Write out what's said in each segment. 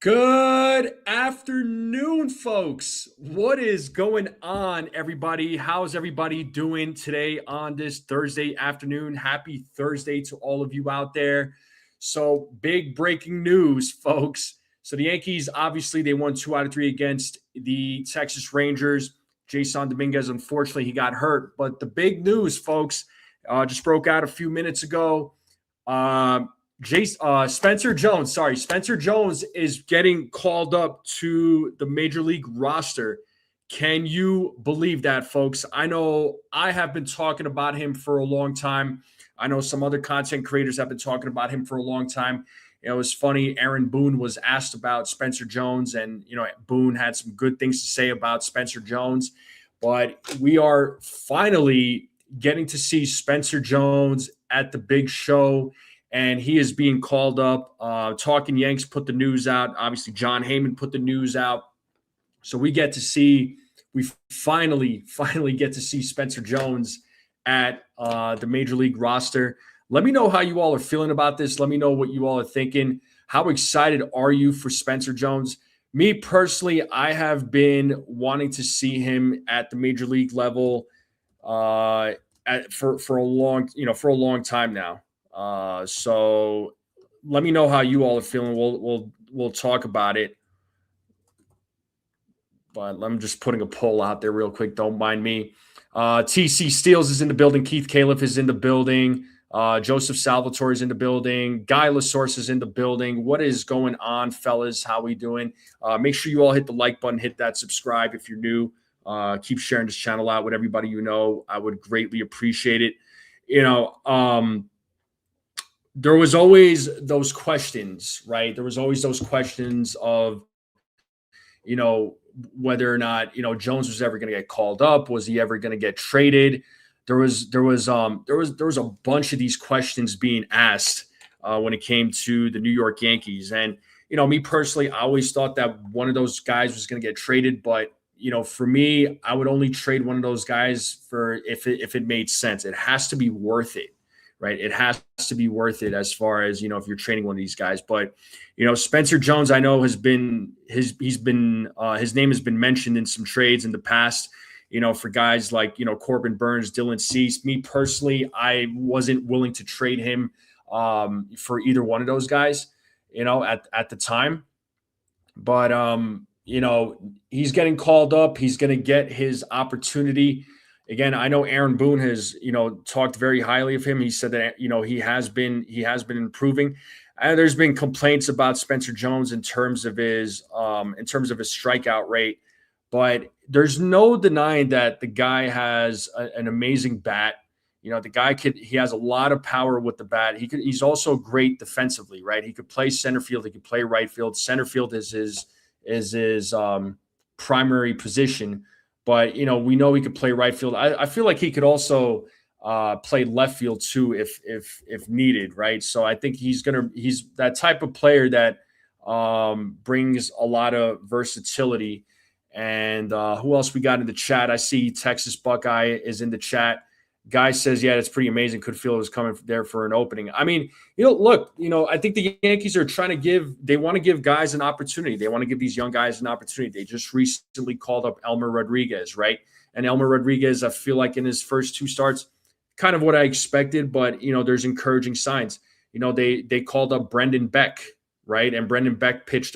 Good afternoon, folks. What is going on, everybody? How's everybody doing today on this Thursday afternoon? Happy Thursday to all of you out there. So, big breaking news, folks. So, the Yankees obviously they won 2 out of 3 against the Texas Rangers. Jason Dominguez, unfortunately, he got hurt. But the big news, folks, just broke out a few minutes ago. Spencer Jones, Spencer Jones is getting called up to the major league roster. Can you believe that, folks? I know I have been talking about him for a long time. I know some other content creators have been talking about him for a long time. It was funny. Aaron Boone was asked about Spencer Jones, and Boone had some good things to say about Spencer Jones. But we are finally getting to see Spencer Jones at the big show, and he is being called up. Talking Yanks put the news out. Obviously, John Heyman put the news out. So we finally get to see Spencer Jones at the major league roster. Let me know how you all are feeling about this. Let me know what you all are thinking. How excited are you for Spencer Jones? Me personally, I have been wanting to see him at the major league level for a long time now. So let me know how you all are feeling. We'll talk about it. But I'm just putting a poll out there real quick. Don't mind me. TC Steels is in the building. Keith Califf is in the building. Joseph Salvatore is in the building. Guy LaSource is in the building. What is going on, fellas? How we doing? Make sure you all hit the like button, hit that subscribe if you're new. Keep sharing this channel out with everybody you know. I would greatly appreciate it. There was always those questions, right? There was always those questions of, whether or not, Jones was ever going to get called up. Was he ever going to get traded? There was a bunch of these questions being asked when it came to the New York Yankees. And, me personally, I always thought that one of those guys was going to get traded. But, for me, I would only trade one of those guys for if it made sense. It has to be worth it. Right. It has to be worth it as far as, if you're trading one of these guys. But, Spencer Jones, I know his name has been mentioned in some trades in the past, for guys like, Corbin Burns, Dylan Cease. Me personally, I wasn't willing to trade him for either one of those guys, at the time. But, he's getting called up. He's going to get his opportunity. Again, I know Aaron Boone has, talked very highly of him. He said that, he has been improving. And there's been complaints about Spencer Jones in terms of his strikeout rate, but there's no denying that the guy has an amazing bat. The guy he has a lot of power with the bat. He's also great defensively, right? He could play center field. He could play right field. Center field is his primary position. But, we know he could play right field. I feel like he could also play left field too if needed, right? So I think he's that type of player that brings a lot of versatility. And who else we got in the chat? I see Texas Buckeye is in the chat. Guy says, yeah, that's pretty amazing. Could feel it was coming there for an opening. I mean, look, I think the Yankees are they want to give guys an opportunity. They want to give these young guys an opportunity. They just recently called up Elmer Rodriguez, right? And Elmer Rodriguez, I feel like in his first 2 starts, kind of what I expected, but, there's encouraging signs. They called up Brendan Beck, right? And Brendan Beck pitched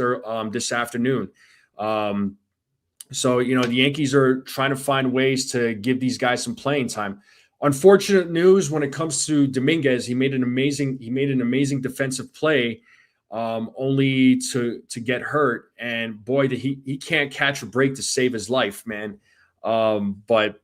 this afternoon. So, the Yankees are trying to find ways to give these guys some playing time. Unfortunate news when it comes to Dominguez. He made an amazing defensive play, only to get hurt. And boy, he can't catch a break to save his life, man. But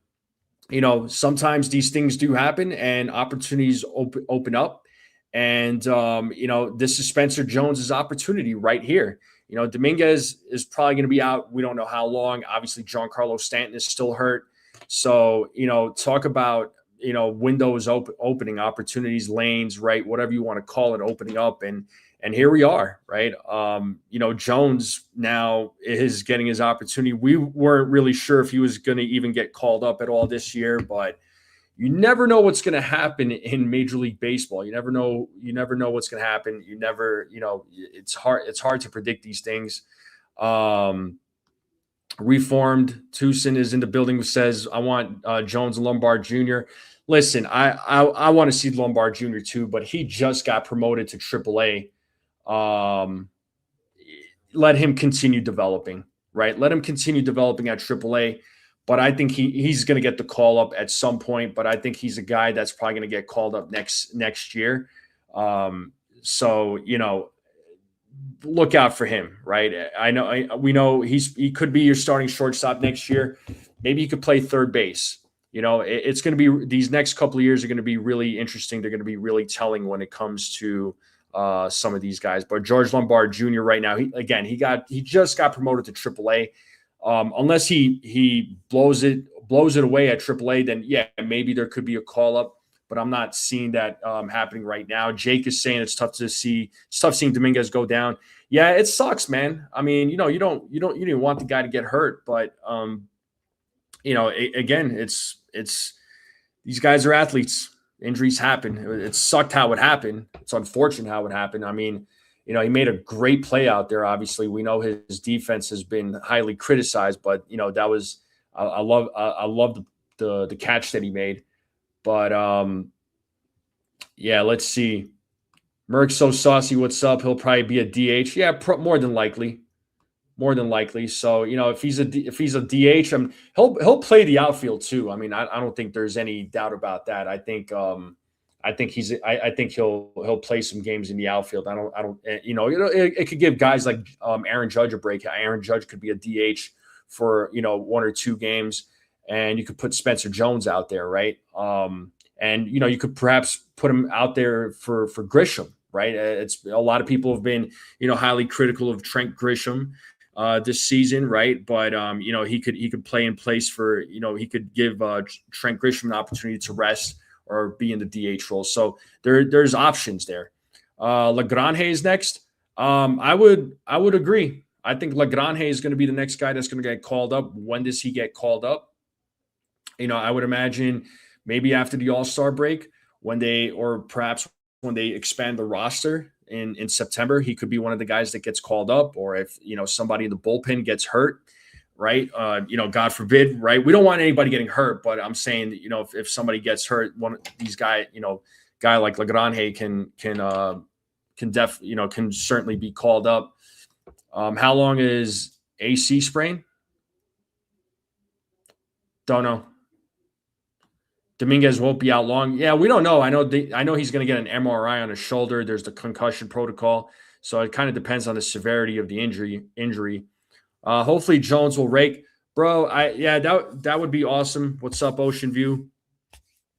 sometimes these things do happen, and opportunities open up. And this is Spencer Jones's opportunity right here. Dominguez is probably going to be out. We don't know how long. Obviously, Giancarlo Stanton is still hurt. So, talk about, windows opening, opportunities, lanes, right? Whatever you want to call it, opening up. And here we are, right? Jones now is getting his opportunity. We weren't really sure if he was going to even get called up at all this year, but, You never know what's going to happen in Major League Baseball. You never know. You never know what's going to happen. You never, it's hard. It's hard to predict these things. Reformed Tucson is in the building, who says, I want Jones and Lombard Jr. Listen, I want to see Lombard Jr. too, but he just got promoted to AAA. Let him continue developing, right? Let him continue developing at AAA. But I think he's going to get the call up at some point. But I think he's a guy that's probably going to get called up next year. So, look out for him, right? We know he could be your starting shortstop next year. Maybe he could play third base. It's going to be, these next couple of years are going to be really interesting. They're going to be really telling when it comes to some of these guys. But George Lombard Jr. right now, he just got promoted to AAA. Unless he blows it away at AAA, then yeah, maybe there could be a call up. But I'm not seeing that happening right now. Jake is saying it's tough seeing Dominguez go down. Yeah, it sucks, man. I mean, you didn't want the guy to get hurt, but again, it's these guys are athletes. Injuries happen. It sucked how it happened. It's unfortunate how it happened. I mean, he made a great play out there. Obviously, we know his defense has been highly criticized, but that was I love the catch that he made. But yeah, let's see. Merck's so saucy. What's up? He'll probably be a DH. Yeah, more than likely. So if he's a DH, he'll play the outfield too. I mean, I don't think there's any doubt about that. I think he'll play some games in the outfield. It could give guys like Aaron Judge a break. Aaron Judge could be a DH for 1 or 2 games. And you could put Spencer Jones out there, right? And you could perhaps put him out there for Grisham, right? It's a lot of people have been highly critical of Trent Grisham this season, right? But he could play in place for he could give Trent Grisham an opportunity to rest or be in the DH role. So there's options there. Lagrange is next. I would agree. I think Lagrange is going to be the next guy that's going to get called up. When does he get called up? I would imagine maybe after the All-Star break or perhaps when they expand the roster in September, he could be one of the guys that gets called up, or if, somebody in the bullpen gets hurt, right? God forbid, right? We don't want anybody getting hurt, but I'm saying that, if somebody gets hurt, one of these guy like Lagrange can certainly be called up. How long is AC sprain? Don't know. Dominguez won't be out long. Yeah, we don't know. I know he's going to get an MRI on his shoulder. There's the concussion protocol. So it kind of depends on the severity of the injury. Hopefully Jones will rake. Bro, that would be awesome. What's up, Ocean View?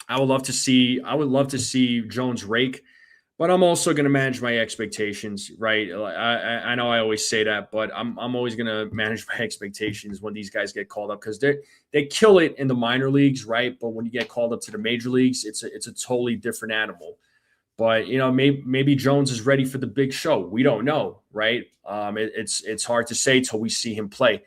I would love to see Jones rake. But I'm also going to manage my expectations, right? I know I always say that, but I'm always going to manage my expectations when these guys get called up, because they kill it in the minor leagues, right? But when you get called up to the major leagues, it's a totally different animal. But maybe Jones is ready for the big show. We don't know, right? It's hard to say till we see him play.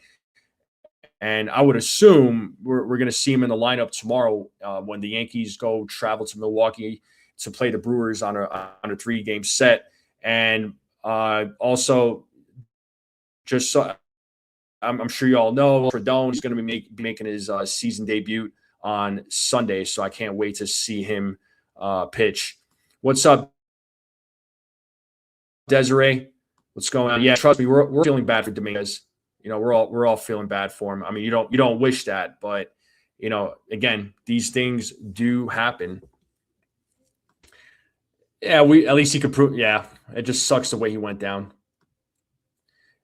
And I would assume we're going to see him in the lineup tomorrow when the Yankees travel to Milwaukee to play the Brewers on a 3-game set. And also, just so I'm sure you all know, Rodon is going to be making his season debut on Sunday, so I can't wait to see him pitch. What's up, Desiree? What's going on? Yeah, trust me, we're feeling bad for Dominguez. We're all feeling bad for him. I mean, you don't wish that, but again, these things do happen. Yeah, at least he could prove. Yeah, it just sucks the way he went down.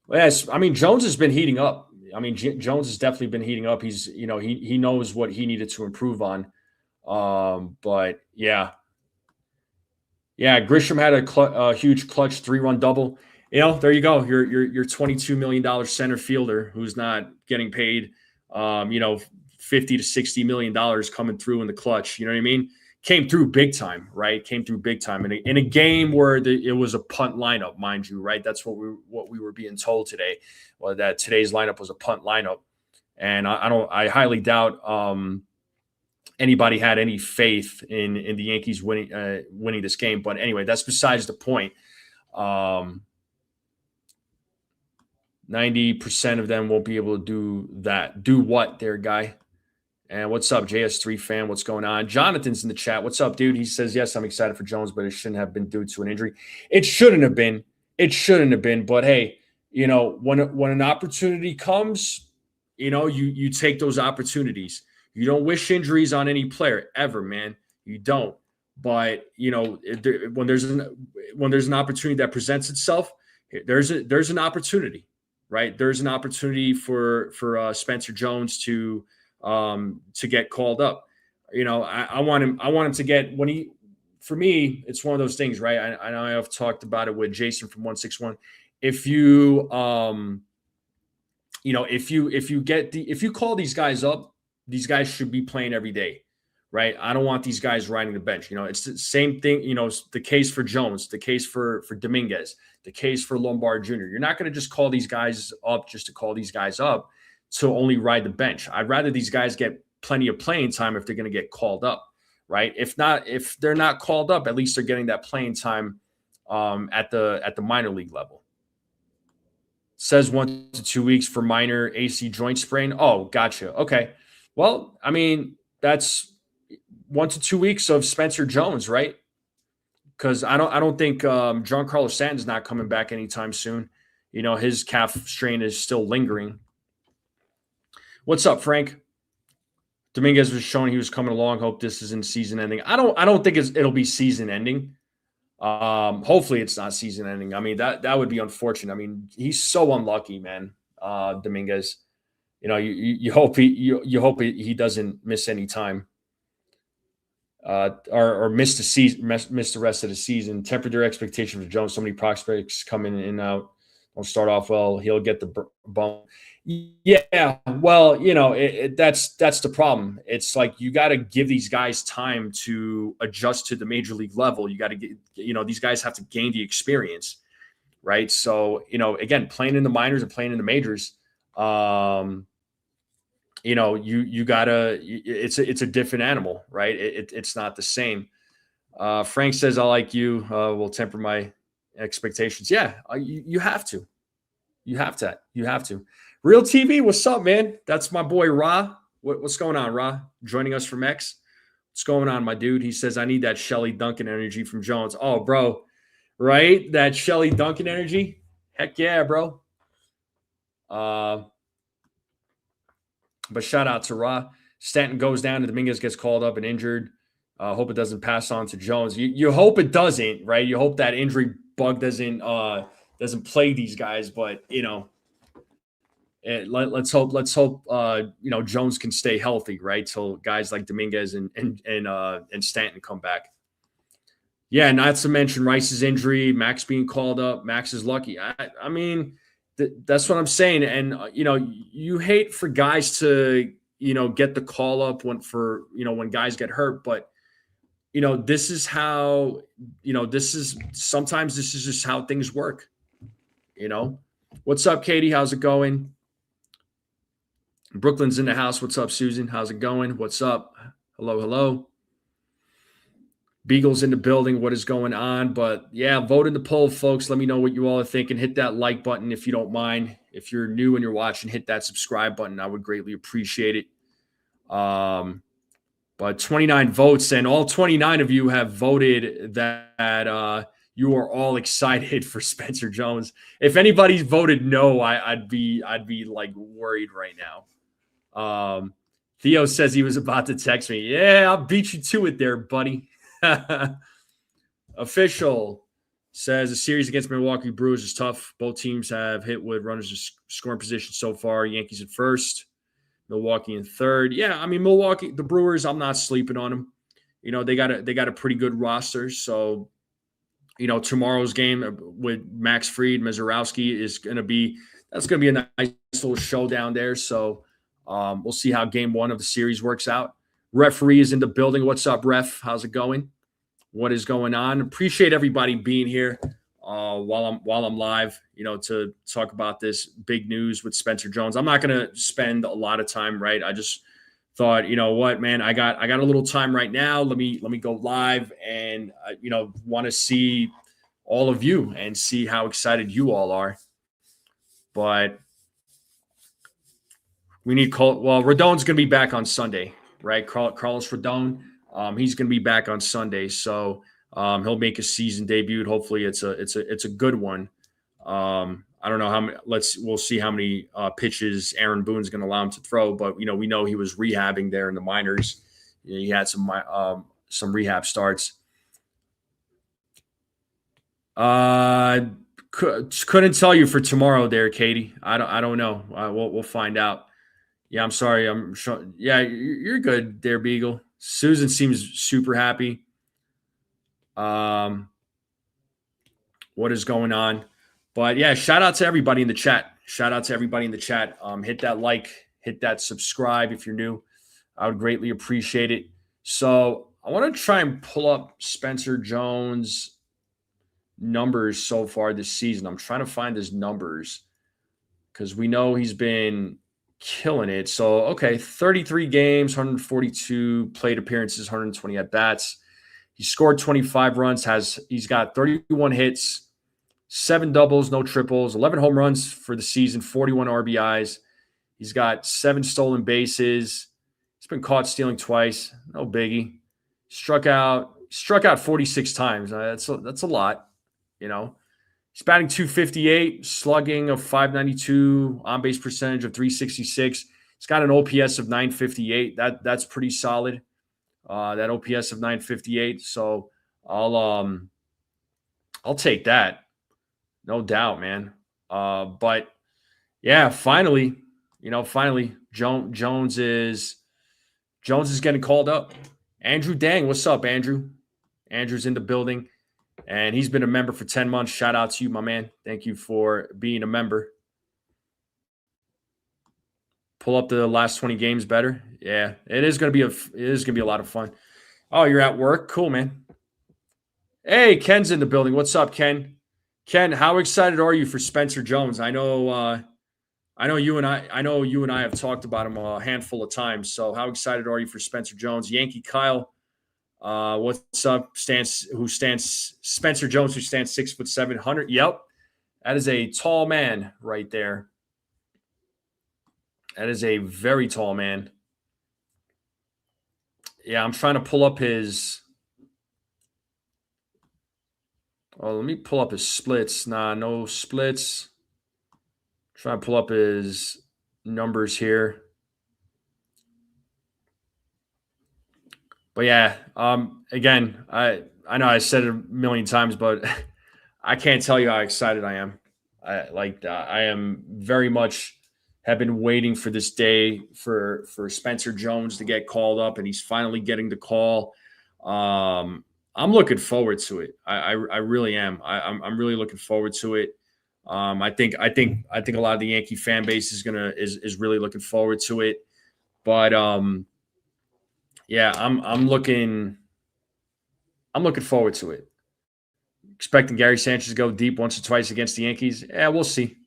Yes, I mean, Jones has been heating up. I mean, Jones has definitely been heating up. He's he knows what he needed to improve on. But yeah, Grisham had a huge clutch 3-run double. There you go. Your $22 million center fielder who's not getting paid, $50 to $60 million coming through in the clutch. You know what I mean? Came through big time, right? Came through big time in a game where it was a punt lineup, mind you, right? That's what we were being told today, that today's lineup was a punt lineup, and I highly doubt anybody had any faith in the Yankees winning this game. But anyway, that's besides the point. 90% of them won't be able to do that. Do what there, guy? And what's up, JS3 fan? What's going on? Jonathan's in the chat. What's up, dude? He says, yes, I'm excited for Jones, but it shouldn't have been due to an injury. It shouldn't have been. It shouldn't have been. But hey, you know, when an opportunity comes, you know, you take those opportunities. You don't wish injuries on any player ever, man. You don't. But you know, when there's an opportunity that presents itself, there's an opportunity, right? There's an opportunity for Spencer Jones to get called up. You know, I want him to get for me, it's one of those things, right? I know I've talked about it with Jason from 161. If you, you know, if you call these guys up, these guys should be playing every day, right? I don't want these guys riding the bench. You know, it's the same thing. You know, the case for Jones, the case for Dominguez, the case for Lombard Jr. You're not going to just call these guys up just to call these guys up to only ride the bench. I'd rather these guys get plenty of playing time if they're going to get called up, right? If they're not called up, at least they're getting that playing time at the minor league level. Says 1 to 2 weeks for minor AC joint sprain. Oh, gotcha. Okay. Well, I mean, that's 1 to 2 weeks of Spencer Jones, right? Because I don't think Giancarlo Stanton's not coming back anytime soon. You know, his calf strain is still lingering. What's up, Frank? Dominguez was showing he was coming along. Hope this isn't season ending. I don't think it'll be season ending. Hopefully it's not season ending. I mean, that would be unfortunate. I mean, he's so unlucky, man. Dominguez. You know, you hope he doesn't miss any time. Or miss the season, miss the rest of the season. Temper their expectation for Jones. So many prospects coming in and out. Don't start off well. He'll get the bump. Yeah, well, you know, that's the problem. It's like you got to give these guys time to adjust to the major league level. You got to get, you know, these guys have to gain the experience, right? So, you know, again, playing in the minors and playing in the majors, you know, you gotta. It's a different animal, right? It's not the same. Frank says, "I like you. Will temper my expectations." Yeah, you have to. You have to. You have to. Real TV, what's up, man? That's my boy Ra. What's going on, Ra? Joining us from X. What's going on, my dude? He says, I need that Shelly Duncan energy from Jones. Oh, bro, right? That Shelly Duncan energy? Heck yeah, bro. But shout out to Ra. Stanton goes down and Dominguez gets called up and injured. Hope it doesn't pass on to Jones. You hope it doesn't, right? You hope that injury bug doesn't plague these guys, but you know, let's hope you know, Jones can stay healthy, right? So guys like Dominguez and Stanton come back. Yeah, not to mention Rice's injury, Max being called up. Max is lucky. I mean, that's what I'm saying. And you know, you hate for guys to, you know, get the call up when guys get hurt, but you know, this is how, you know, sometimes this is just how things work. You know, what's up, Katie? How's it going? Brooklyn's in the house. What's up, Susan? How's it going? What's up? Hello. Beagle's in the building. What is going on? But yeah, vote in the poll, folks. Let me know what you all are thinking. Hit that like button if you don't mind. If you're new and you're watching, hit that subscribe button. I would greatly appreciate it. But 29 votes, and all 29 of you have voted that you are all excited for Spencer Jones. If anybody's voted no, I'd be like worried right now. Theo says he was about to text me. Yeah, I'll beat you to it there, buddy. Official says the series against Milwaukee Brewers is tough. Both teams have hit with runners in scoring position so far. Yankees at first, Milwaukee in third. Yeah, I mean, Milwaukee, the Brewers, I'm not sleeping on them. You know, they got a pretty good roster. So, you know, tomorrow's game with Max Fried, Mizorowski that's going to be a nice little showdown there. So we'll see how game one of the series works out. Referee is in the building. What's up, ref? How's it going? What is going on? Appreciate everybody being here while I'm live, you know, to talk about this big news with Spencer Jones. I'm not going to spend a lot of time, right? I just thought, you know what, man, I got a little time right now. Let me go live and want to see all of you and see how excited you all are. But we need Rodon's going to be back on Sunday, right? Carlos Rodon, he's going to be back on Sunday, so he'll make a season debut. Hopefully, it's a good one. I don't know how many. We'll see how many pitches Aaron Boone's going to allow him to throw, but we know he was rehabbing there in the minors. He had some rehab starts. Couldn't tell you for tomorrow there, Katie. I don't know. We'll find out. Yeah, I'm sorry. I'm sure. Yeah, you're good there, Beagle. Susan seems super happy. What is going on? But yeah, shout out to everybody in the chat. Hit that like, hit that subscribe if you're new. I would greatly appreciate it. So I want to try and pull up Spencer Jones' numbers so far this season. I'm trying to find his numbers because we know he's been killing it. So, okay, 33 games, 142 plate appearances, 120 at-bats. He scored 25 runs. He's got 31 hits, 7 doubles, no triples, 11 home runs for the season, 41 RBIs. He's got 7 stolen bases. He's been caught stealing twice. No biggie. Struck out 46 times. That's a lot, He's batting .258, slugging of .592, on-base percentage of .366. He's got an OPS of .958. That's pretty solid. That OPS of .958. So I'll take that, no doubt, man. But yeah, finally, Jones is getting called up. Andrew Dang, what's up, Andrew? Andrew's in the building, and he's been a member for 10 months. Shout out to you, my man. Thank you for being a member. Pull up the last 20 games better. Yeah, it is going to be a lot of fun. Oh, you're at work? Cool, man. Hey, Ken's in the building. What's up, Ken? Ken, how excited are you for Spencer Jones? I know you and I have talked about him a handful of times. So how excited are you for Spencer Jones? Yankee Kyle, what's up? Spencer Jones, who stands 6'7", 100. Yep. That is a tall man right there. That is a very tall man. Yeah, I'm trying to pull up his. Oh, let me pull up his splits. Nah, no splits. Try to pull up his numbers here. But yeah, again, I know I said it a million times, but I can't tell you how excited I am. I am very much have been waiting for this day for Spencer Jones to get called up, and he's finally getting the call. I'm looking forward to it. I really am. I'm really looking forward to it. I think a lot of the Yankee fan base is really looking forward to it. But yeah, I'm looking forward to it. Expecting Gary Sanchez to go deep once or twice against the Yankees. Yeah, we'll see.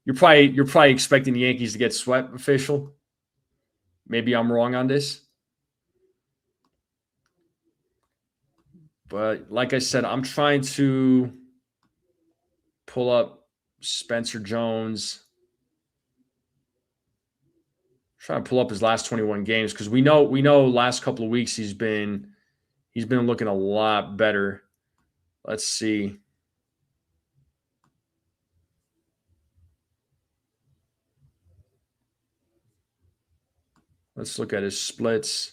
You're probably expecting the Yankees to get swept, official. Maybe I'm wrong on this. But like I said, I'm trying to pull up Spencer Jones. Trying to pull up his last 21 games because we know last couple of weeks he's been looking a lot better. Let's see. Let's look at his splits.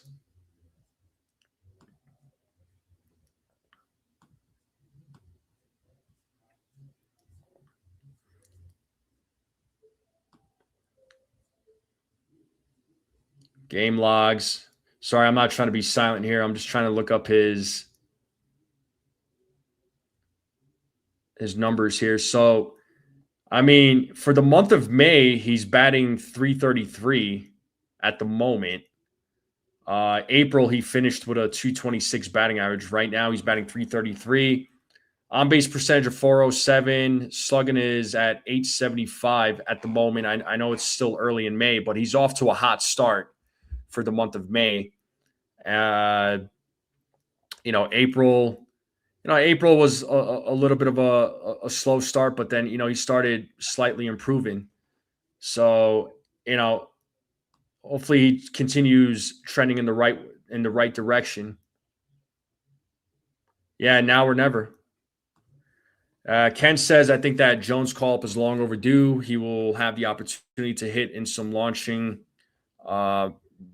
Game logs. Sorry, I'm not trying to be silent here. I'm just trying to look up his numbers here. So, I mean, for the month of May, he's batting .333 at the moment. April, he finished with a .226 batting average. Right now, he's batting .333. On-base percentage of .407. Slugging is at .875 at the moment. I know it's still early in May, but he's off to a hot start for the month of May. April. April was a little bit of a slow start, but then he started slightly improving. So hopefully he continues trending in the right direction. Yeah, now or never. Ken says, I think that Jones' call-up is long overdue. He will have the opportunity to hit in some launching.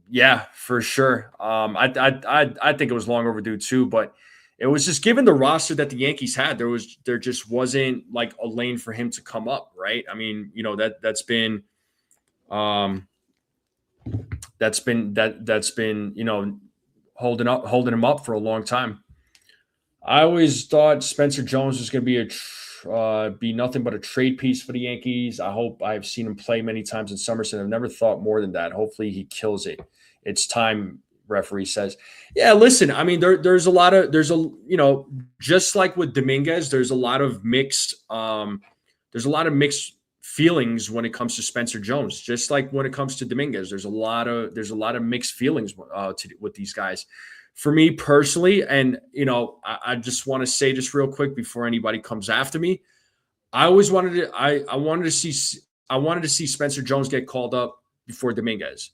Yeah, for sure. I think it was long overdue too, but it was just given the roster that the Yankees had, there just wasn't like a lane for him to come up, right? I mean, that's been holding him up for a long time. I always thought Spencer Jones was going to be nothing but a trade piece for the Yankees. I've seen him play many times in Somerset. I've never thought more than that. Hopefully he kills it. It's time, referee says. Yeah, listen, I mean, just like with Dominguez, there's a lot of mixed feelings when it comes to Spencer Jones. Just like when it comes to Dominguez, there's a lot of mixed feelings with these guys. For me personally, and I just want to say this real quick before anybody comes after me. I wanted to see Spencer Jones get called up before Dominguez.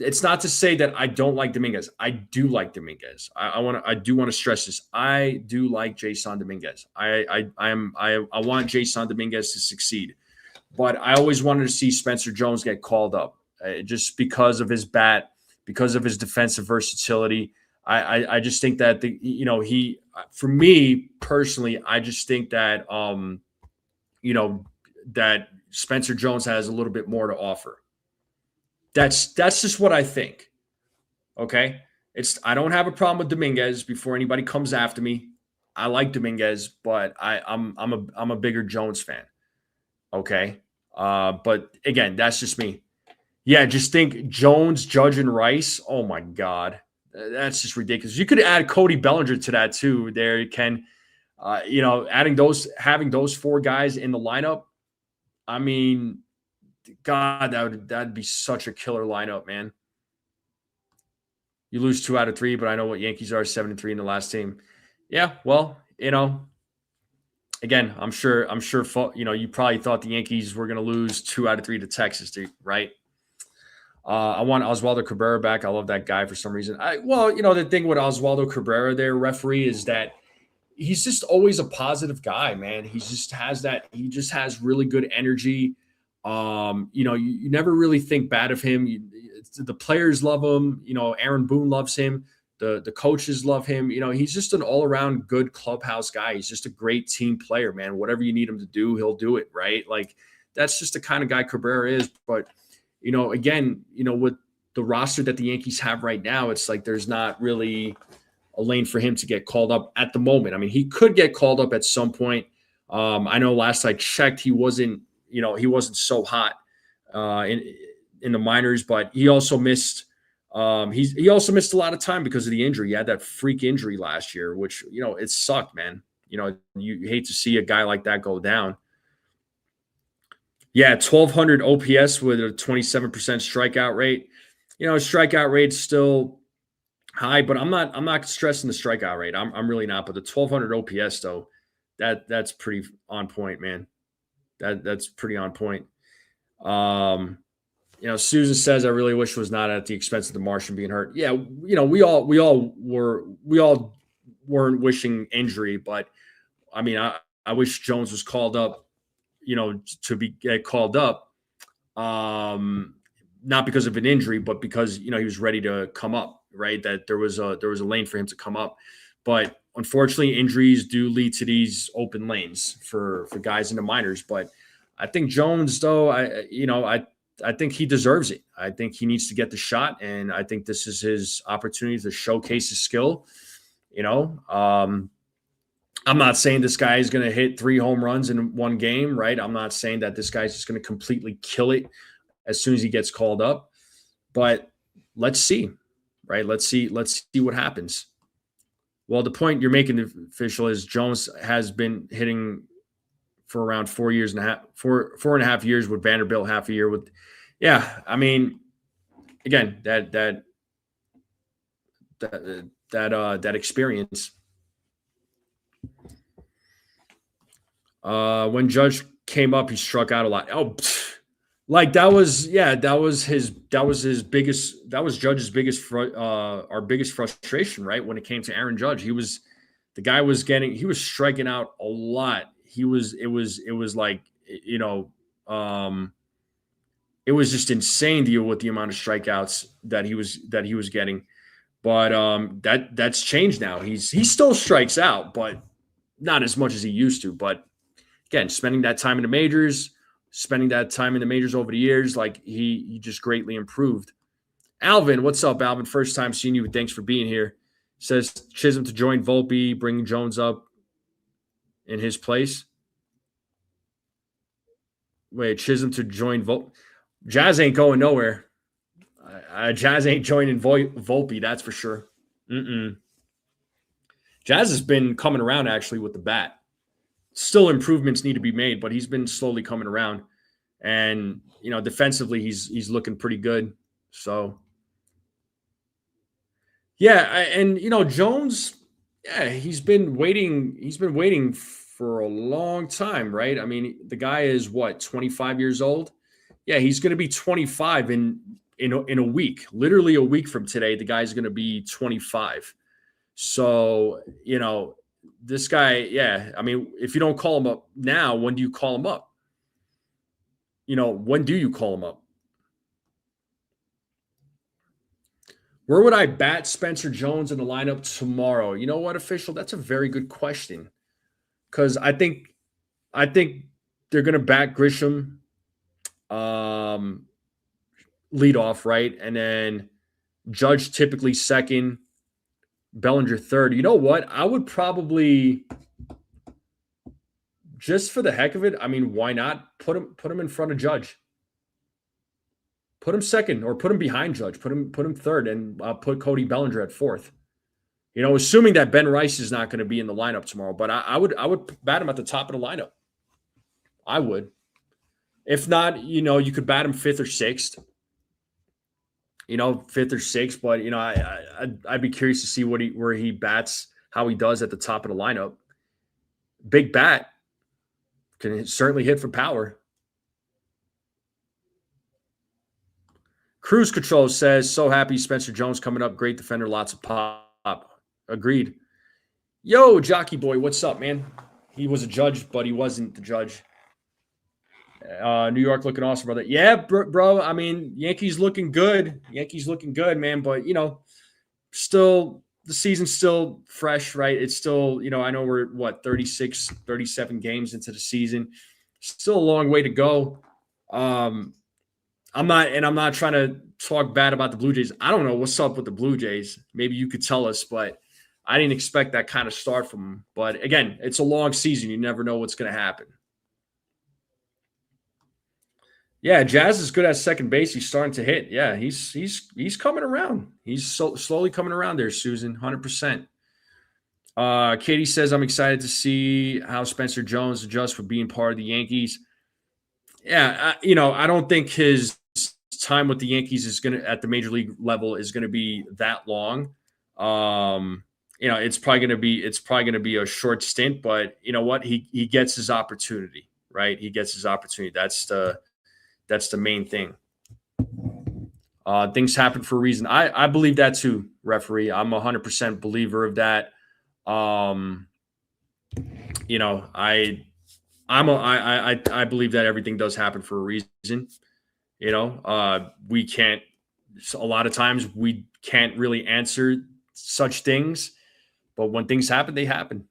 It's not to say that I don't like Dominguez. I do like Dominguez. I do want to stress this. I do like Jason Dominguez. I want Jason Dominguez to succeed, but I always wanted to see Spencer Jones get called up just because of his bat, because of his defensive versatility. I just think that for me personally, I just think that that Spencer Jones has a little bit more to offer. That's just what I think. Okay, I don't have a problem with Dominguez. Before anybody comes after me, I like Dominguez, but I'm a bigger Jones fan. Okay, but again, that's just me. Yeah, just think Jones, Judge, and Rice. Oh my God. That's just ridiculous. You could add Cody Bellinger to that too. There you can, having those four guys in the lineup. I mean, God, that'd be such a killer lineup, man. You lose 2 out of 3, but I know what Yankees are, 7-3 in the last team. Yeah, well, again, I'm sure, you probably thought the Yankees were going to lose 2 out of 3 to Texas, right? I want Oswaldo Cabrera back. I love that guy for some reason. The thing with Oswaldo Cabrera there, referee, is that he's just always a positive guy, man. He just has really good energy. You never really think bad of him. The players love him. Aaron Boone loves him. The coaches love him. He's just an all-around good clubhouse guy. He's just a great team player, man. Whatever you need him to do, he'll do it, right? Like, that's just the kind of guy Cabrera is. But again, with the roster that the Yankees have right now, it's like there's not really a lane for him to get called up at the moment. I mean, he could get called up at some point. I know last I checked, he wasn't so hot in the minors, but he also missed he also missed a lot of time because of the injury. He had that freak injury last year, which it sucked, man. You hate to see a guy like that go down. Yeah, 1,200 OPS with a 27% strikeout rate. Strikeout rate's still high, but I'm not stressing the strikeout rate. I'm really not. But the 1,200 OPS though, that's pretty on point, man. That's pretty on point. Susan says, I really wish it was not at the expense of the Martian being hurt. Yeah, we all weren't wishing injury, but I mean, I wish Jones was called up. To get called up, not because of an injury, but because he was ready to come up, right? That there was a lane for him to come up, but unfortunately, injuries do lead to these open lanes for guys in the minors. But I think Jones, though, I think he deserves it. I think he needs to get the shot, and I think this is his opportunity to showcase his skill. I'm not saying this guy is going to hit 3 home runs in one game, right? I'm not saying that this guy's just going to completely kill it as soon as he gets called up. But let's see, right? Let's see what happens. Well, the point you're making, official, is Jones has been hitting for around 4.5 years with Vanderbilt, half a year with. Yeah, I mean, again, that that experience. When Judge came up, he struck out a lot. Oh, like that was Judge's biggest our biggest frustration, right? When it came to Aaron Judge, he was striking out a lot. It was like, it was just insane deal with the amount of strikeouts that he was getting. But that's changed now. He still strikes out, but not as much as he used to. But again, spending that time in the majors over the years, like he just greatly improved. Alvin, what's up, Alvin? First time seeing you. Thanks for being here. Says Chisholm to join Volpe, bring Jones up in his place. Wait, Chisholm to join Volpe. Jazz ain't going nowhere. Jazz ain't joining Volpe, that's for sure. Jazz has been coming around actually with the bat. Still improvements need to be made, but he's been slowly coming around. And, defensively, he's looking pretty good. So, yeah. And, Jones, yeah, he's been waiting for a long time, right? I mean, the guy is 25 years old? Yeah, he's going to be 25 in a week. Literally a week from today, the guy's going to be 25. So, this guy, yeah, I mean, if you don't call him up now, when do you call him up? When do you call him up? Where would I bat Spencer Jones in the lineup tomorrow? You know what, official? That's a very good question. Because I think they're going to bat Grisham lead off, right? And then Judge typically second, Bellinger third. You know what? I would probably, just for the heck of it, I mean, why not put him in front of Judge? Put him second or put him behind Judge. Put him third and put Cody Bellinger at fourth. Assuming that Ben Rice is not going to be in the lineup tomorrow, but I would bat him at the top of the lineup. I would. If not, you could bat him fifth or sixth. Fifth or sixth, but I'd be curious to see where he bats, how he does at the top of the lineup. Big bat, can certainly hit for power. Cruise Control says, so happy Spencer Jones coming up. Great defender, lots of pop. Agreed. Yo, Jockey Boy, what's up, man? He was a Judge, but he wasn't the Judge. New York looking awesome, brother. Yeah, bro. I mean, Yankees looking good. Man. But, still, the season's still fresh, right? It's still, I know we're, 36, 37 games into the season. Still a long way to go. I'm not trying to talk bad about the Blue Jays. I don't know what's up with the Blue Jays. Maybe you could tell us, but I didn't expect that kind of start from them. But, again, it's a long season. You never know what's going to happen. Yeah, Jazz is good at second base. He's starting to hit. Yeah, he's coming around. He's slowly coming around there, Susan, 100%. Katie says, I'm excited to see how Spencer Jones adjusts for being part of the Yankees. Yeah, I don't think his time with the Yankees is going to, at the major league level, is going to be that long. It's probably going to be a short stint, but you know what? He gets his opportunity, right? He gets his opportunity. That's the main thing. Things happen for a reason. I believe that too, referee. I'm 100% believer of that. I believe that everything does happen for a reason. We can't. A lot of times we can't really answer such things, but when things happen, they happen.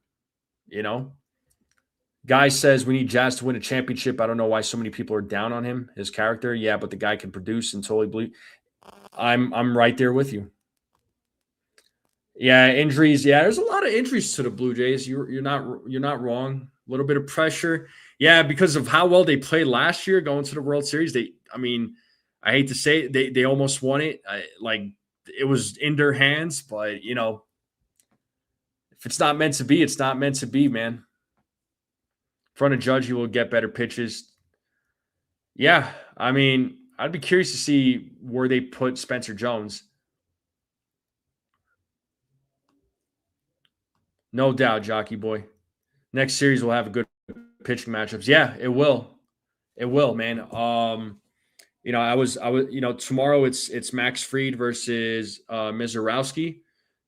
Guy says we need Jazz to win a championship. I don't know why so many people are down on him, his character. Yeah, but the guy can produce and totally believe. I'm right there with you. Yeah, injuries. Yeah, there's a lot of injuries to the Blue Jays. You're not wrong. A little bit of pressure. Yeah, because of how well they played last year going to the World Series. I hate to say it, they almost won it. It was in their hands, but if it's not meant to be, it's not meant to be, man. In front of Judge, you will get better pitches. Yeah, I'd be curious to see where they put Spencer Jones. No doubt, Jockey Boy. Next series will have a good pitching matchups. Yeah, it will. It will, man. Tomorrow it's Max Fried versus Mizorowski.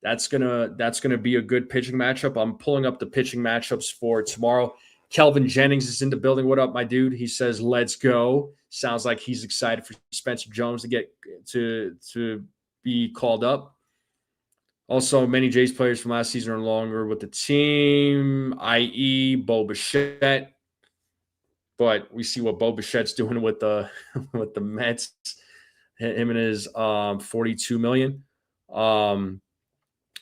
That's gonna be a good pitching matchup. I'm pulling up the pitching matchups for tomorrow. Kelvin Jennings is in the building. What up, my dude? He says, "Let's go." Sounds like he's excited for Spencer Jones to get to be called up. Also, many Jays players from last season are longer with the team, i.e., Bo Bichette. But we see what Bo Bichette's doing with the with the Mets. Him and his $42 million.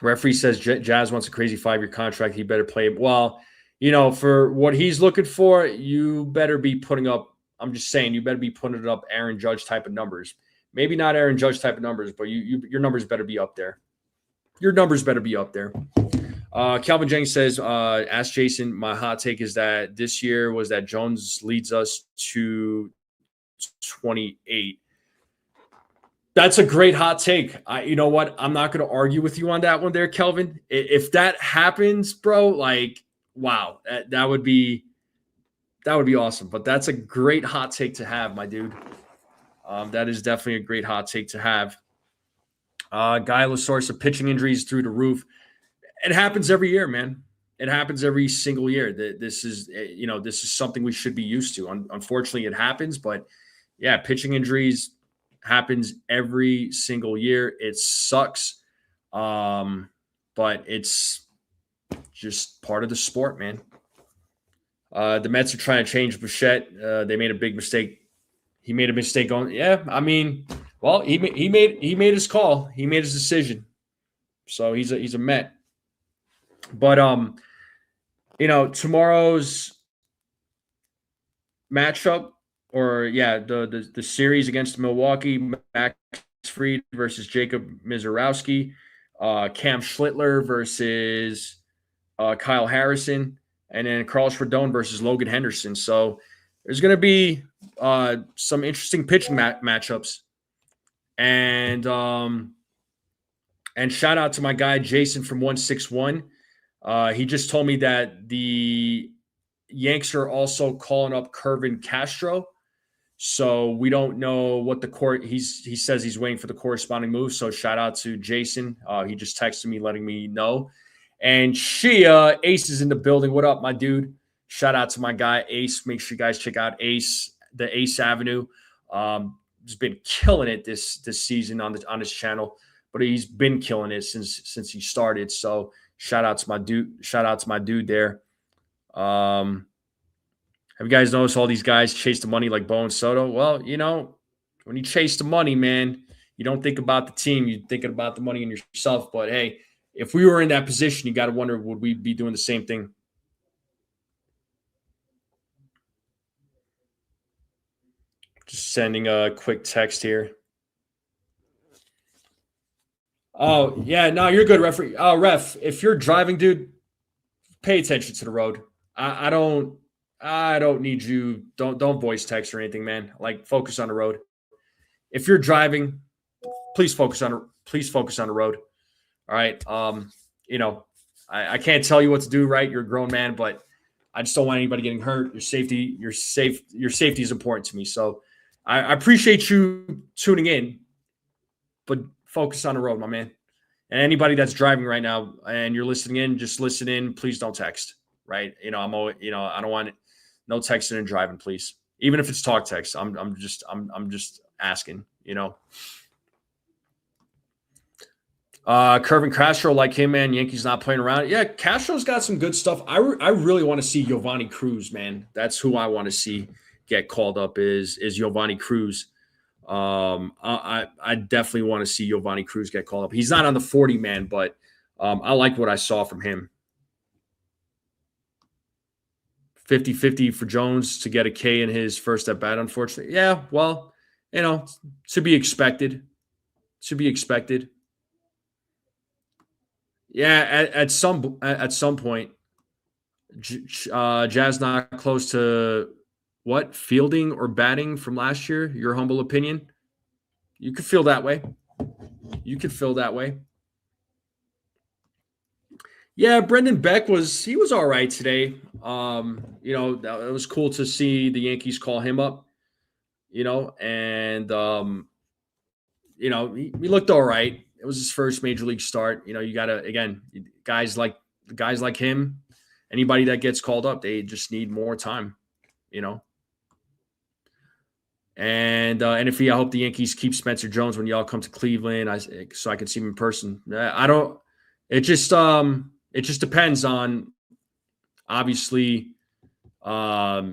Referee says Jazz wants a crazy 5-year contract. He better play. Well, for what he's looking for, you better be putting up. I'm just saying, you better be putting up Aaron Judge type of numbers. Maybe not Aaron Judge type of numbers, but your numbers better be up there. Your numbers better be up there. Calvin Jennings says, ask Jason, my hot take is that this year was that Jones leads us to 28. That's a great hot take. You know what? I'm not going to argue with you on that one there, Kelvin. If that happens, bro, like, wow, that would be awesome. But that's a great hot take to have, my dude. That is definitely a great hot take to have. Guy Lasource, pitching injuries through the roof. It happens every year, man. It happens every single year. This is something we should be used to. Unfortunately, it happens, but yeah, pitching injuries happens every single year. It sucks, but it's just part of the sport, man. The Mets are trying to change Bichette. They made a big mistake. He made a mistake on. Yeah, I mean, well, he made his call. He made his decision. So he's a Met. But tomorrow's matchup, or the series against Milwaukee, Max Fried versus Jacob Mizorowski, Cam Schlittler versus Kyle Harrison, and then Carlos Rodon versus Logan Henderson. So there's going to be some interesting pitching matchups, and shout out to my guy Jason from 161. He just told me that the Yanks are also calling up Kervin Castro. So we don't know what he says he's waiting for the corresponding move. So shout out to Jason. He just texted me letting me know. And Shia, Ace is in the building. What up, my dude? Shout out to my guy Ace. Make sure you guys check out Ace, the Ace Avenue. He's been killing it this season on his channel, but he's been killing it since he started. So shout out to my dude there. Have you guys noticed all these guys chase the money like Bo and Soto? Well, when you chase the money, man, you don't think about the team. You're thinking about the money and yourself. But, hey, if we were in that position, you got to wonder, would we be doing the same thing? Just sending a quick text here. Oh, yeah, no, you're good, referee. Ref, if you're driving, dude, pay attention to the road. I don't need you. Don't voice text or anything, man. Like, focus on the road. If you're driving, please focus on the road. All right. I can't tell you what to do, right? You're a grown man, but I just don't want anybody getting hurt. Your safety is important to me. So I appreciate you tuning in, but focus on the road, my man. And anybody that's driving right now and you're listening in, just listen in. Please don't text, right? I don't want it. No texting and driving, please. Even if it's talk text, I'm just asking, Kervin Castro, like him, man. Yankees not playing around. Yeah, Castro's got some good stuff. I really want to see Giovanni Cruz, man. That's who I want to see get called up. Is Giovanni Cruz? I definitely want to see Giovanni Cruz get called up. He's not on the 40 man, but I like what I saw from him. 50-50 for Jones to get a K in his first at bat, unfortunately. Yeah, well, to be expected. Yeah, at some point, Jazz not close to what, fielding or batting from last year. Your humble opinion. You could feel that way. Yeah, Brendan Beck was all right today. It was cool to see the Yankees call him up. And he looked all right. It was his first major league start. You gotta again, guys like him, anybody that gets called up, they just need more time. You know, and if I hope the Yankees keep Spencer Jones when y'all come to Cleveland, so I can see him in person. I don't. It just depends on obviously, how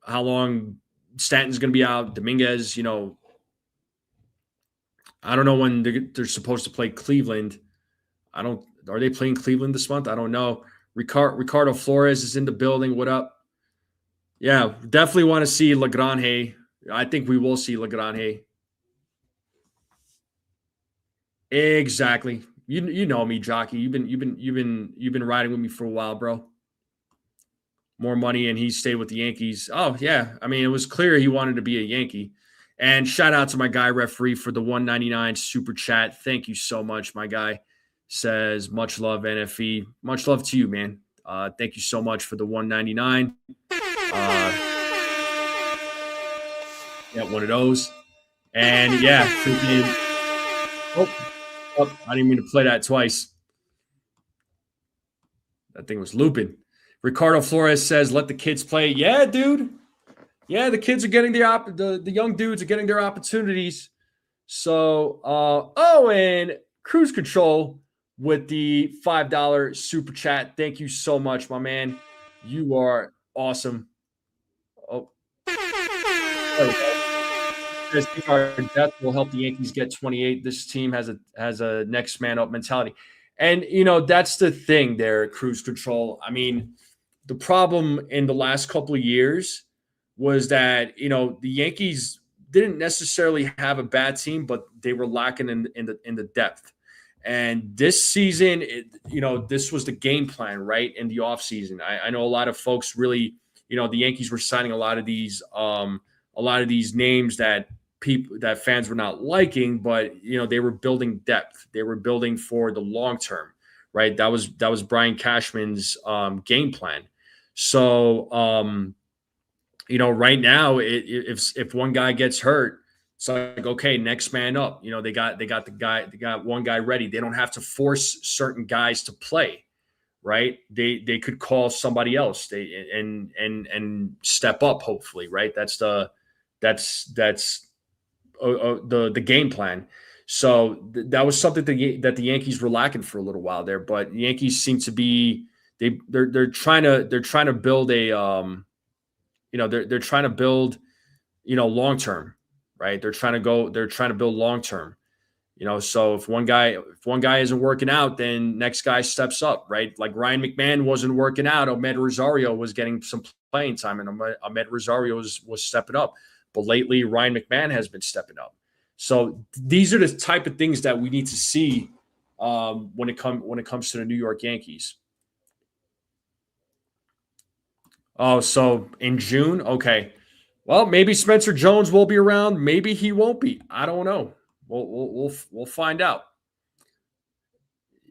long Stanton's going to be out. Dominguez, I don't know when they're supposed to play Cleveland. I don't. Are they playing Cleveland this month? I don't know. Ricardo Flores is in the building. What up? Yeah, definitely want to see Lagrange. I think we will see Lagrange. Exactly. You know me, Jockey. You've been riding with me for a while, bro. More money, and he stayed with the Yankees. Oh yeah, I mean it was clear he wanted to be a Yankee. And shout out to my guy referee for the 199 super chat. Thank you so much, my guy. Says much love NFE. Much love to you, man. Thank you so much for the 199. Yeah, one of those. And yeah, freaking. I didn't mean to play that twice. That thing was looping. Ricardo Flores says, "Let the kids play." Yeah, dude. Yeah, the kids are getting the young dudes are getting their opportunities. So, and Cruise Control with the $5 super chat. Thank you so much, my man. You are awesome. Oh, there we go. I think our death will help the Yankees get 28. This team has a next man up mentality, and that's the thing there. Cruise Control. I mean, the problem in the last couple of years was that the Yankees didn't necessarily have a bad team, but they were lacking in the depth. And this season, this was the game plan, right? In the offseason. I know a lot of folks really, the Yankees were signing a lot of these names that fans were not liking, but they were building depth. They were building for the long term, right? That was Brian Cashman's game plan. So, right now, if one guy gets hurt, it's like, okay, next man up. They got one guy ready. They don't have to force certain guys to play, right? They could call somebody else. And step up, hopefully, right? That's the game plan. So that was something that the Yankees were lacking for a little while there. But the Yankees seem to be they're trying to build a they're trying to build long term, right? They're trying to build long term. So if one guy isn't working out, then next guy steps up, right? Like Ryan McMahon wasn't working out, Ahmed Rosario was getting some playing time, and Ahmed Rosario was stepping up. But lately, Ryan McMahon has been stepping up. So these are the type of things that we need to see when it comes to the New York Yankees. Oh, so in June, okay. Well, maybe Spencer Jones will be around. Maybe he won't be. I don't know. We'll find out.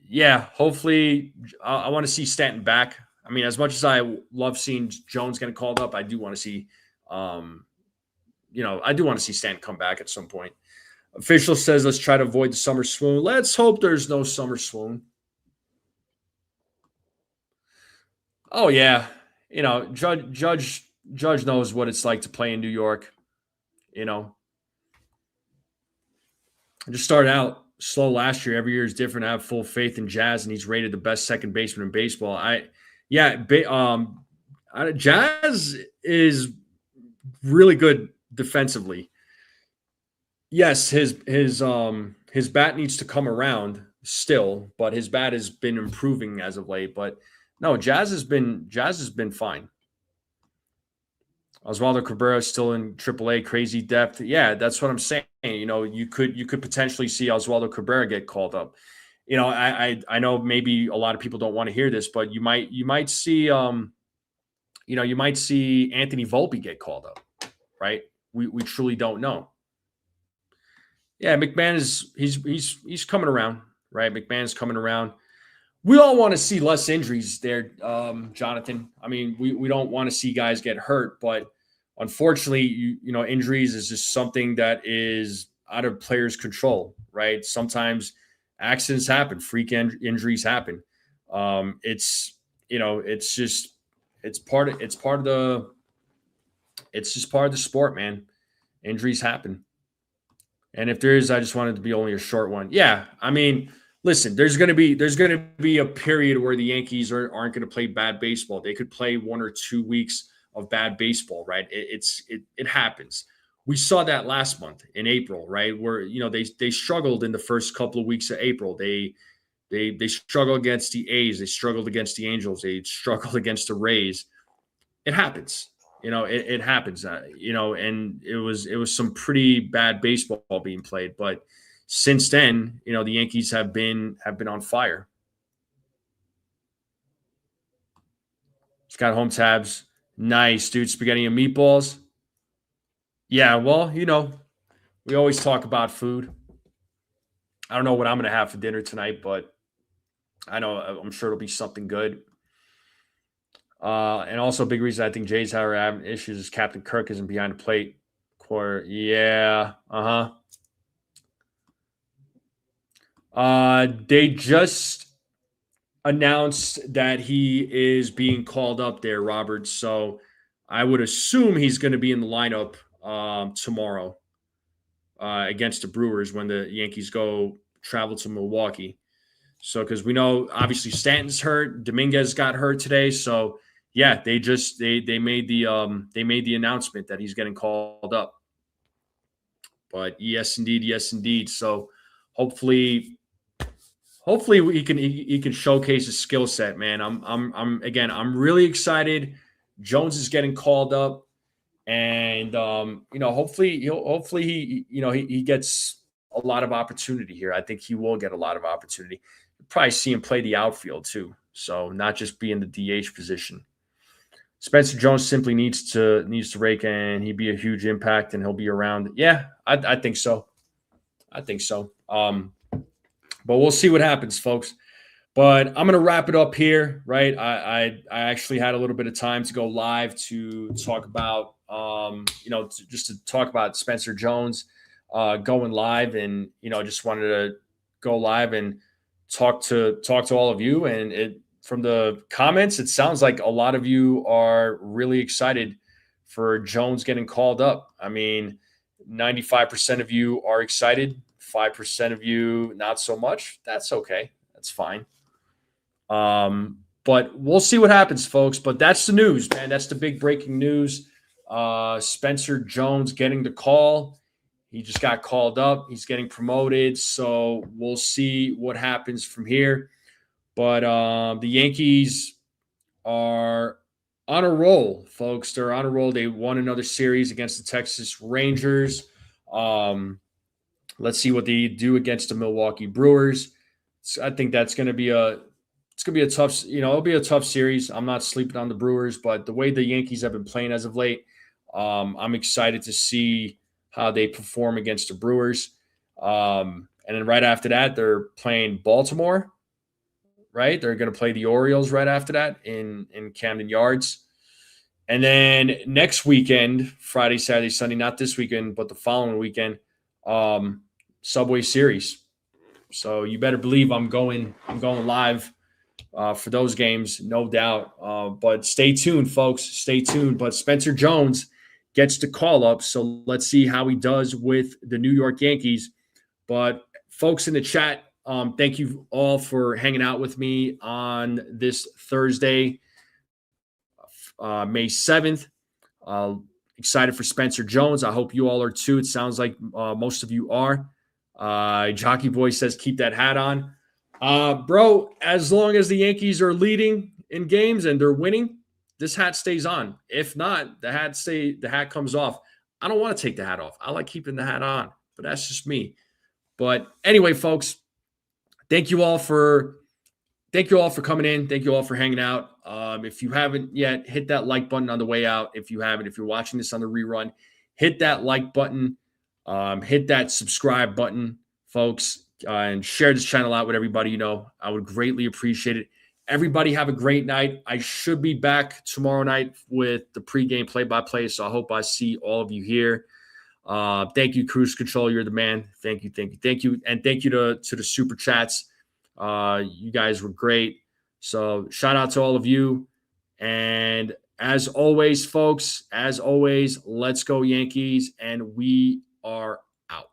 Yeah, hopefully, I want to see Stanton back. I mean, as much as I love seeing Jones getting called up, I do want to see, I do want to see Stanton come back at some point. Official says, let's try to avoid the summer swoon. Let's hope there's no summer swoon. Oh yeah, Judge knows what it's like to play in New York. I just started out slow last year. Every year is different. I have full faith in Jazz, and he's rated the best second baseman in baseball. Jazz is really good defensively. Yes, his bat needs to come around still, but his bat has been improving as of late. But no, Jazz has been fine. Oswaldo Cabrera is still in AAA, crazy depth. Yeah, that's what I'm saying. You could potentially see Oswaldo Cabrera get called up. I know maybe a lot of people don't want to hear this, but you might see you might see Anthony Volpe get called up, right? We truly don't know. Yeah, McMahon he's coming around, right? McMahon's coming around. we all want to see less injuries there, Jonathan. I mean, we don't want to see guys get hurt, but unfortunately, injuries is just something that is out of players' control, right? Sometimes accidents happen, injuries happen. It's it's just it's just part of the sport, man. Injuries happen. And if there is, I just want it to be only a short one. Yeah, I mean, listen, there's going to be a period where the Yankees aren't going to play bad baseball. They could play 1 or 2 weeks of bad baseball, right? It happens. We saw that last month in April, right? Where they struggled in the first couple of weeks of April. They struggled against the A's. They struggled against the Angels. They struggled against the Rays. It happens. It happens. And it was some pretty bad baseball being played. But since then, the Yankees have been on fire. It's got home tabs. Nice, dude. Spaghetti and meatballs. Yeah, well, we always talk about food. I don't know what I'm going to have for dinner tonight, but I'm sure it'll be something good. And also a big reason I think Jay's having issues is Captain Kirk isn't behind the plate. Yeah. They just announced that he is being called up there, Robert. So I would assume he's going to be in the lineup tomorrow against the Brewers when the Yankees travel to Milwaukee. So because we know obviously Stanton's hurt, Dominguez got hurt today. So yeah, they made the announcement that he's getting called up. But yes, indeed. So hopefully he can showcase his skill set, man. I'm really excited. Jones is getting called up, and hopefully he gets a lot of opportunity here. I think he will get a lot of opportunity. You'll probably see him play the outfield too, so not just be in the DH position. Spencer Jones simply needs to rake, and he'd be a huge impact, and he'll be around. Yeah, I think so. But we'll see what happens, folks. But I'm going to wrap it up here, right? I actually had a little bit of time to go live to talk about, just to talk about Spencer Jones going live, and just wanted to go live and talk to all of you. And from the comments, it sounds like a lot of you are really excited for Jones getting called up. I mean, 95% of you are excited. 5% of you not so much. That's okay. That's fine. But we'll see what happens, folks. But that's the news, man. That's the big breaking news. Spencer Jones getting the call. He just got called up. He's getting promoted. So we'll see what happens from here. But the Yankees are on a roll, folks. They're on a roll. They won another series against the Texas Rangers. Let's see what they do against the Milwaukee Brewers. I think that's going to be a tough, it'll be a tough series. I'm not sleeping on the Brewers, but the way the Yankees have been playing as of late, I'm excited to see how they perform against the Brewers. And then right after that, they're playing Baltimore, right? They're going to play the Orioles right after that in Camden Yards. And then next weekend, Friday, Saturday, Sunday, not this weekend, but the following weekend, Subway Series. So you better believe I'm going live for those games, no doubt. But stay tuned, folks. Stay tuned. But Spencer Jones gets the call up, so let's see how he does with the New York Yankees. But folks in the chat, thank you all for hanging out with me on this Thursday, May 7th. Excited for Spencer Jones. I hope you all are too. It sounds like most of you are. Jockey Boy says, keep that hat on. Bro, as long as the Yankees are leading in games and they're winning, this hat stays on. If not, the hat comes off. I don't want to take the hat off. I like keeping the hat on, but that's just me. But anyway, folks, thank you all for coming in. Thank you all for hanging out. If you haven't yet, hit that like button on the way out. If you haven't, if you're watching this on the rerun, hit that like button. Hit that subscribe button, folks. and share this channel out with everybody you know. I would greatly appreciate it. Everybody have a great night. I should be back tomorrow night with the pregame play-by-play, so I hope I see all of you here. Thank you, Cruise Control. You're the man. Thank you. And thank you to the super chats. You guys were great. So shout out to all of you. And as always, folks, let's go Yankees. And we are out.